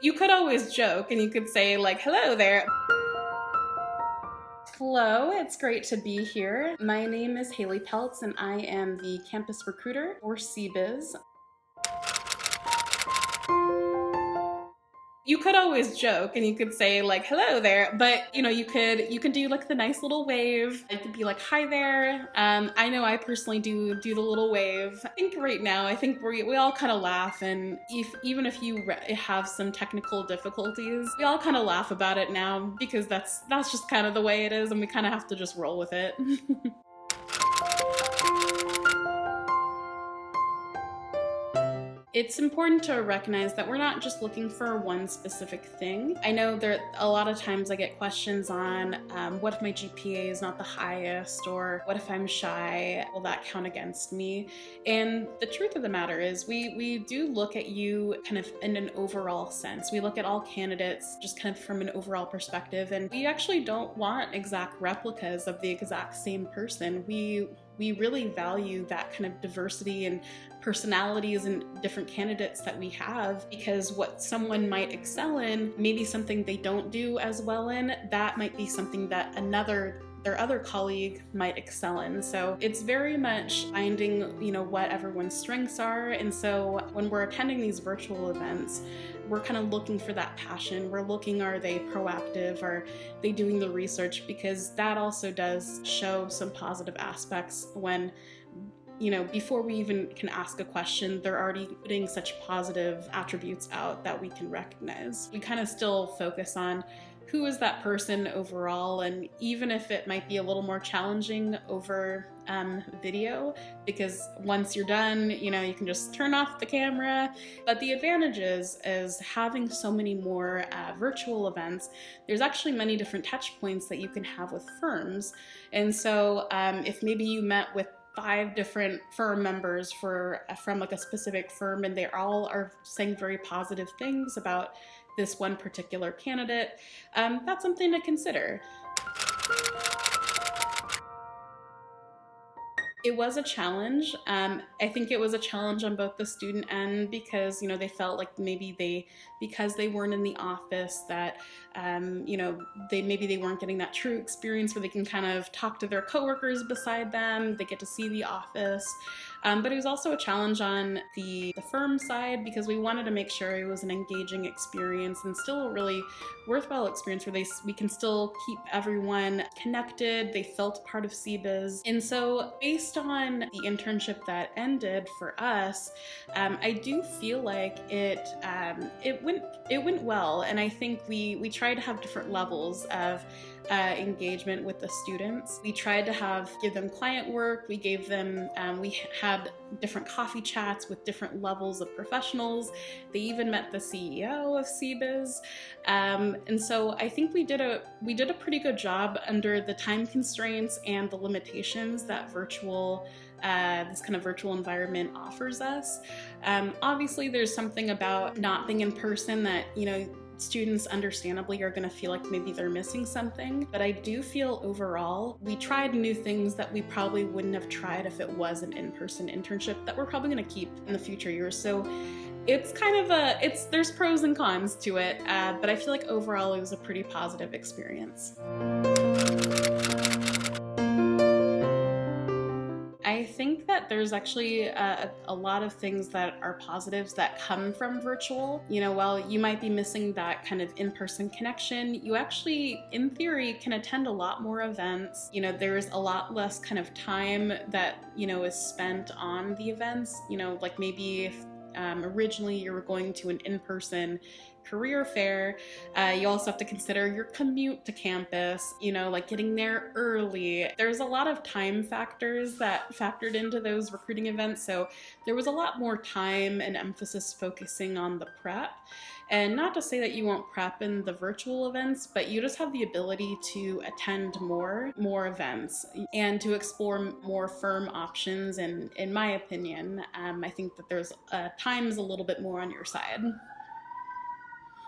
You could always joke and you could say like, hello there. Hello, it's great to be here. My name is Hayley Peltz and I am the Campus Recruiter for CBIZ. You could always joke and you could say like, hello there, but you could do like the nice little wave. It could be like, hi there. I know I personally do the little wave. I think right now, I think we all kind of laugh, and even if you have some technical difficulties, we all kind of laugh about it now because that's just kind of the way it is, and we kind of have to just roll with it. It's important to recognize that we're not just looking for one specific thing. I know there a lot of times I get questions on what if my GPA is not the highest, or what if I'm shy, will that count against me? And the truth of the matter is we do look at you kind of in an overall sense. We look at all candidates just kind of from an overall perspective, and we actually don't want exact replicas of the exact same person. We really value that kind of diversity and personalities and different candidates that we have, because what someone might excel in may be something they don't do as well in. That might be something that their other colleague might excel in. So it's very much finding, what everyone's strengths are. And so when we're attending these virtual events, we're kind of looking for that passion. We're looking, are they proactive? Are they doing the research? Because that also does show some positive aspects when, before we even can ask a question, they're already putting such positive attributes out that we can recognize. We kind of still focus on who is that person overall, and even if it might be a little more challenging over video, because once you're done, you can just turn off the camera. But the advantage is having so many more virtual events. There's actually many different touch points that you can have with firms. And so if maybe you met with 5 different firm members from like a specific firm, and they all are saying very positive things about this one particular candidate, that's something to consider. It was a challenge. I think it was a challenge on both the student end, because they felt like maybe because they weren't in the office, that they weren't getting that true experience where they can kind of talk to their coworkers beside them. They get to see the office. But it was also a challenge on the firm side, because we wanted to make sure it was an engaging experience and still a really worthwhile experience where we can still keep everyone connected. They felt part of CBIZ. And so based on the internship that ended for us, I do feel like it went well. And I think we tried to have different levels of engagement with the students. We tried to give them client work. We gave them, we had different coffee chats with different levels of professionals. They even met the CEO of CBIZ. And so I think we did a pretty good job under the time constraints and the limitations that this kind of virtual environment offers us. Obviously, there's something about not being in person that, students understandably are going to feel like maybe they're missing something. But I do feel overall, we tried new things that we probably wouldn't have tried if it was an in-person internship that we're probably going to keep in the future years. So it's kind of there's pros and cons to it, but I feel like overall it was a pretty positive experience. I think that there's actually a lot of things that are positives that come from virtual. While you might be missing that kind of in-person connection, you actually, in theory, can attend a lot more events. There's a lot less kind of time that, is spent on the events. Like maybe if originally you were going to an in-person career fair, you also have to consider your commute to campus, like getting there early. There's a lot of time factors that factored into those recruiting events, so there was a lot more time and emphasis focusing on the prep. And not to say that you won't prep in the virtual events, but you just have the ability to attend more events and to explore more firm options. And in my opinion, I think that there's times a little bit more on your side.